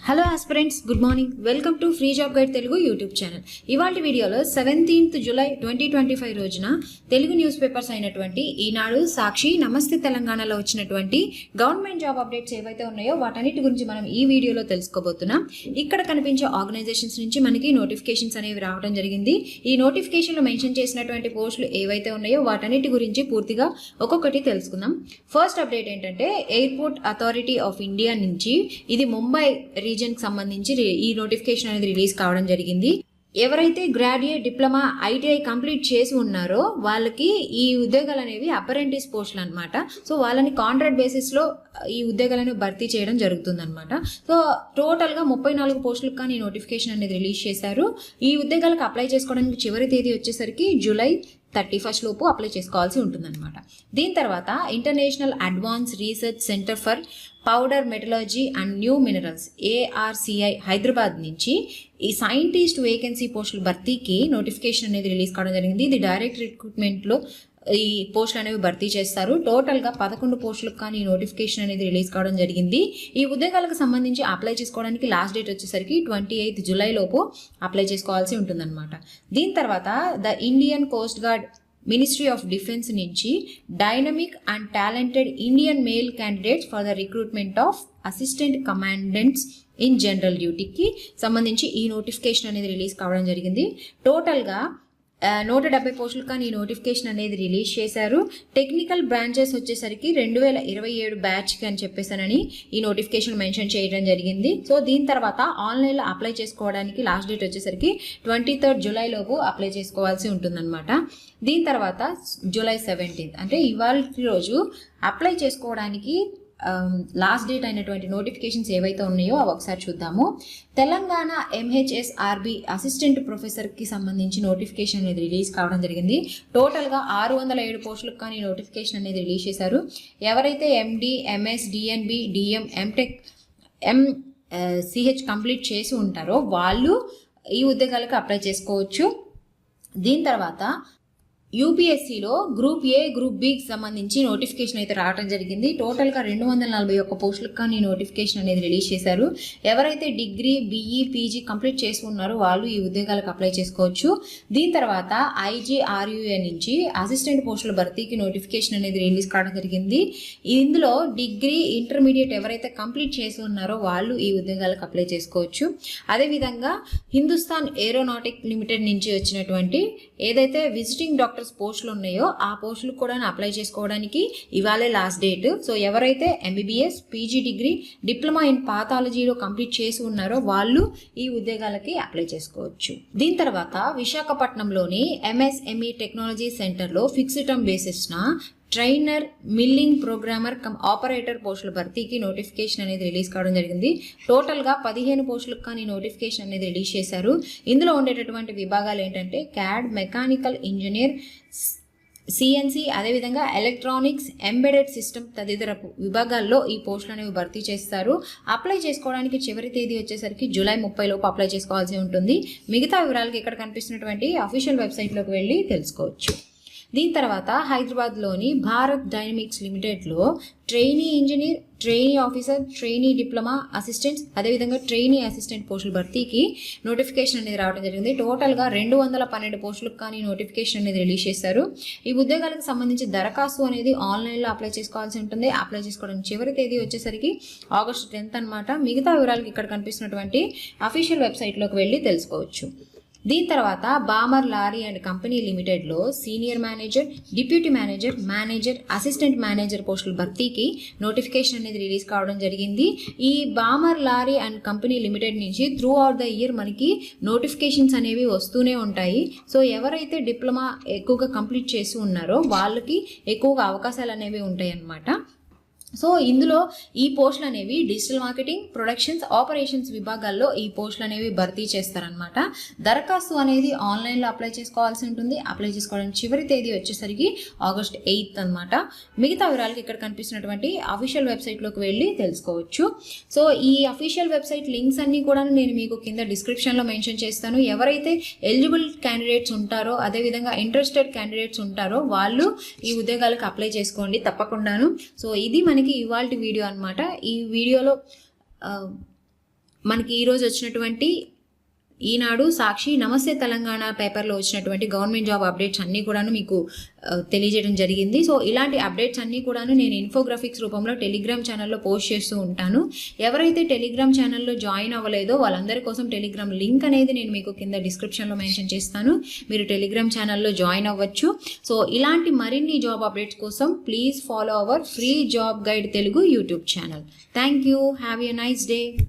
Hello aspirants, good morning. Welcome to free job guide Telugu YouTube channel. ఇవాళ వీడియోలో 17th July 2025 రోజున Telugu news papers అయినటువంటి ఈనాడు, సాక్షి, నమస్తే తెలంగాణలో వచ్చినటువంటి గవర్నమెంట్ జాబ్ అప్డేట్స్ ఏవైతే ఉన్నాయో వాటన్నిటి గురించి మనం ఈ వీడియోలో తెలుసుకోబోతున్నాం. ఇక్కడ కనిపించే ఆర్గనైజేషన్స్ నుంచి మనకి నోటిఫికేషన్స్ అనేవి రావడం జరిగింది. ఈ నోటిఫికేషన్లో మెన్షన్ చేసినటువంటి పోస్టులు ఏవైతే ఉన్నాయో వాటన్నిటి గురించి పూర్తిగా ఒక్కొక్కటి తెలుసుకుందాం. ఫస్ట్ అప్డేట్ ఏంటంటే ఎయిర్పోర్ట్ అథారిటీ ఆఫ్ ఇండియా నుంచి ఇది ముంబై రీజన్ కి సంబంధించి ఈ నోటిఫికేషన్ అనేది రిలీజ్ కావడం జరిగింది. ఎవరైతే గ్రాడ్యుయేట్, డిప్లొమా, ఐటీఐ కంప్లీట్ చేసి ఉన్నారో వాళ్ళకి ఈ ఉద్యోగాలు అనేవి అప్రెంటిస్ పోస్టులు అనమాట. సో వాళ్ళని కాంట్రాక్ట్ బేసిస్లో ఈ ఉద్యోగాలను భర్తీ చేయడం జరుగుతుంది అనమాట. సో టోటల్గా 34 పోస్టులకు కానీ నోటిఫికేషన్ అనేది రిలీజ్ చేశారు. ఈ ఉద్యోగాలకు అప్లై చేసుకోవడానికి చివరి తేదీ వచ్చేసరికి జూలై 31 లోపు అప్లై చేసుకోవాల్సి ఉంటుందన్నమాట. దీని తర్వాత international advance research centre for powder metallurgy and new minerals ARCI Hyderabad నుంచి ఈ సైంటిస్ట్ వేకెన్సీ పోస్టుల భర్తీకి నోటిఫికేషన్ అనేది రిలీజ్ కావడం జరిగింది. ఇది డైరెక్ట్ రిక్రూట్మెంట్లో ఈ పోస్టులు అనేవి భర్తీ చేస్తారు. టోటల్గా 11 పోస్టులకు కానీ నోటిఫికేషన్ అనేది రిలీజ్ కావడం జరిగింది. ఈ ఉద్యోగాలకు సంబంధించి అప్లై చేసుకోవడానికి లాస్ట్ డేట్ వచ్చేసరికి 28 జూలై లోపు అప్లై చేసుకోవాల్సి ఉంటుందన్నమాట. దీని తర్వాత the Indian coast guard ministry of defence నుంచి dynamic and talented Indian male candidates for the recruitment of assistant commandants in general డ్యూటీకి సంబంధించి ఈ నోటిఫికేషన్ అనేది రిలీజ్ కావడం జరిగింది. టోటల్గా 170 పోస్టులు కానీ ఈ నోటిఫికేషన్ అనేది రిలీజ్ చేశారు. టెక్నికల్ బ్రాంచెస్ వచ్చేసరికి 2027 బ్యాచ్కి అని చెప్పేసానని ఈ నోటిఫికేషన్ మెన్షన్ చేయడం జరిగింది. సో దీని తర్వాత ఆన్లైన్లో అప్లై చేసుకోవడానికి లాస్ట్ డేట్ వచ్చేసరికి 23 జూలై లోపు అప్లై చేసుకోవాల్సి ఉంటుందన్నమాట. దీని తర్వాత జూలై 17 అంటే ఇవాళ రోజు అప్లై చేసుకోవడానికి లాస్ట్ డేట్ అయినటువంటి నోటిఫికేషన్స్ ఏవైతే ఉన్నాయో అవి ఒకసారి చూద్దాము. తెలంగాణ MHSRB అసిస్టెంట్ ప్రొఫెసర్కి సంబంధించి నోటిఫికేషన్ అనేది రిలీజ్ కావడం జరిగింది. టోటల్గా 607 పోస్టులకు కానీ నోటిఫికేషన్ అనేది రిలీజ్ చేశారు. ఎవరైతే MD, MS, DNB, DM, MTech, MCH complete చేసి ఉంటారో వాళ్ళు ఈ ఉద్యోగాలకు అప్లై చేసుకోవచ్చు. దీని తర్వాత యూపీఎస్సీలో గ్రూప్ ఏ, గ్రూప్ బికి సంబంధించి నోటిఫికేషన్ అయితే రావడం జరిగింది. టోటల్గా 241 పోస్టులకు కానీ నోటిఫికేషన్ అనేది రిలీజ్ చేశారు. ఎవరైతే డిగ్రీ, BE, PG కంప్లీట్ చేసి ఉన్నారో వాళ్ళు ఈ ఉద్యోగాలకు అప్లై చేసుకోవచ్చు. దీని తర్వాత IGRUA నుంచి అసిస్టెంట్ పోస్టుల భర్తీకి నోటిఫికేషన్ అనేది రిలీజ్ కావడం జరిగింది. ఇందులో డిగ్రీ, ఇంటర్మీడియట్ ఎవరైతే కంప్లీట్ చేసి ఉన్నారో వాళ్ళు ఈ ఉద్యోగాలకు అప్లై చేసుకోవచ్చు. అదేవిధంగా హిందుస్థాన్ ఏరోనాటిక్ లిమిటెడ్ నుంచి వచ్చినటువంటి ఏదైతే విజిటింగ్ డాక్టర్ పోస్టులు ఉన్నాయో ఆ పోస్టులు కూడా అప్లై చేసుకోవడానికి ఇవాళే లాస్ట్ డేట్. సో ఎవరైతే MBBS, PG degree, diploma in పాథాలజీలో కంప్లీట్ చేసి ఉన్నారో వాళ్ళు ఈ ఉద్యోగాలకి అప్లై చేసుకోవచ్చు. దీని తర్వాత విశాఖపట్నంలోని MSME టెక్నాలజీ సెంటర్లో ఫిక్స్డ్ టర్మ్ బేసిస్న trainer, milling programmer cum operator పోస్టుల భర్తీకి నోటిఫికేషన్ అనేది రిలీజ్ కావడం జరిగింది. టోటల్గా 15 పోస్టులకు కానీ నోటిఫికేషన్ అనేది రిలీజ్ చేశారు. ఇందులో ఉండేటటువంటి విభాగాలు ఏంటంటే CAD, మెకానికల్ ఇంజనీర్, CNC, అదేవిధంగా ఎలక్ట్రానిక్స్, ఎంబెడెడ్ సిస్టమ్ తదితర విభాగాల్లో ఈ పోస్టులు అనేవి భర్తీ చేస్తారు. అప్లై చేసుకోవడానికి చివరి తేదీ వచ్చేసరికి జూలై 30 లోపు అప్లై చేసుకోవాల్సి ఉంటుంది. మిగతా వివరాలకి ఇక్కడ కనిపిస్తున్నటువంటి అఫీషియల్ వెబ్సైట్లోకి వెళ్ళి తెలుసుకోవచ్చు. దీని తర్వాత హైదరాబాద్లోని భారత్ డైనమిక్స్ లిమిటెడ్లో trainee engineer, trainee officer, trainee diploma assistants, అదేవిధంగా ట్రైనీ అసిస్టెంట్ పోస్టుల భర్తీకి నోటిఫికేషన్ అనేది రావడం జరిగింది. టోటల్గా 212 పోస్టులకు కానీ నోటిఫికేషన్ అనేది రిలీజ్ చేశారు. ఈ ఉద్యోగాలకు సంబంధించి దరఖాస్తు అనేది ఆన్లైన్లో అప్లై చేసుకోవాల్సి ఉంటుంది. అప్లై చేసుకోవడానికి చివరి తేదీ వచ్చేసరికి ఆగస్టు 10 అనమాట. మిగతా వివరాలకు ఇక్కడ కనిపిస్తున్నటువంటి అఫీషియల్ వెబ్సైట్లోకి వెళ్ళి తెలుసుకోవచ్చు. దీని తర్వాత బామర్ లారీ అండ్ కంపెనీ లిమిటెడ్లో senior manager, deputy manager, manager, assistant manager పోస్టుల భర్తీకి నోటిఫికేషన్ అనేది రిలీజ్ కావడం జరిగింది. ఈ Balmer Lawrie and company limited నుంచి త్రూ అవుట్ ద ఇయర్ మనకి నోటిఫికేషన్స్ అనేవి వస్తూనే ఉంటాయి. సో ఎవరైతే డిప్లొమా ఎక్కువగా కంప్లీట్ చేసి ఉన్నారో వాళ్ళకి ఎక్కువగా అవకాశాలు అనేవి ఉంటాయి అన్నమాట. సో ఇందులో ఈ పోస్టులు అనేవి డిజిటల్ మార్కెటింగ్, ప్రొడక్షన్స్, ఆపరేషన్స్ విభాగాల్లో ఈ పోస్టులు అనేవి భర్తీ చేస్తారనమాట. దరఖాస్తు అనేది ఆన్లైన్లో అప్లై చేసుకోవాల్సి ఉంటుంది. అప్లై చేసుకోవడానికి చివరి తేదీ వచ్చేసరికి ఆగస్ట్ 8 అనమాట. మిగతా వివరాలకి ఇక్కడ కనిపిస్తున్నటువంటి అఫీషియల్ వెబ్సైట్లోకి వెళ్ళి తెలుసుకోవచ్చు. సో ఈ అఫీషియల్ వెబ్సైట్ లింక్స్ అన్నీ కూడా నేను మీకు కింద డిస్క్రిప్షన్లో మెన్షన్ చేస్తాను. ఎవరైతే ఎలిజిబుల్ క్యాండిడేట్స్ ఉంటారో, అదేవిధంగా ఇంట్రెస్టెడ్ క్యాండిడేట్స్ ఉంటారో వాళ్ళు ఈ ఉద్యోగాలకు అప్లై చేసుకోండి తప్పకుండాను. సో ఇది మనకి ఇవాల్టి వీడియో అన్నమాట. ఈ వీడియోలో మనకి ఈరోజు వచ్చినటువంటి ఈనాడు, సాక్షి, నమస్తే తెలంగాణ పేపర్లో వచ్చినటువంటి గవర్నమెంట్ జాబ్ అప్డేట్స్ అన్నీ కూడాను మీకు తెలియజేయడం జరిగింది. సో ఇలాంటి అప్డేట్స్ అన్నీ కూడాను నేను ఇన్ఫోగ్రాఫిక్స్ రూపంలో టెలిగ్రామ్ ఛానల్లో పోస్ట్ చేస్తూ ఉంటాను. ఎవరైతే టెలిగ్రామ్ ఛానల్లో జాయిన్ అవ్వలేదో వాళ్ళందరి కోసం టెలిగ్రామ్ లింక్ అనేది నేను మీకు కింద డిస్క్రిప్షన్లో మెన్షన్ చేస్తాను. మీరు టెలిగ్రామ్ ఛానల్లో జాయిన్ అవ్వచ్చు. సో ఇలాంటి మరిన్ని జాబ్ అప్డేట్స్ కోసం please follow our free job guide Telugu YouTube channel. Thank you. Have a nice day.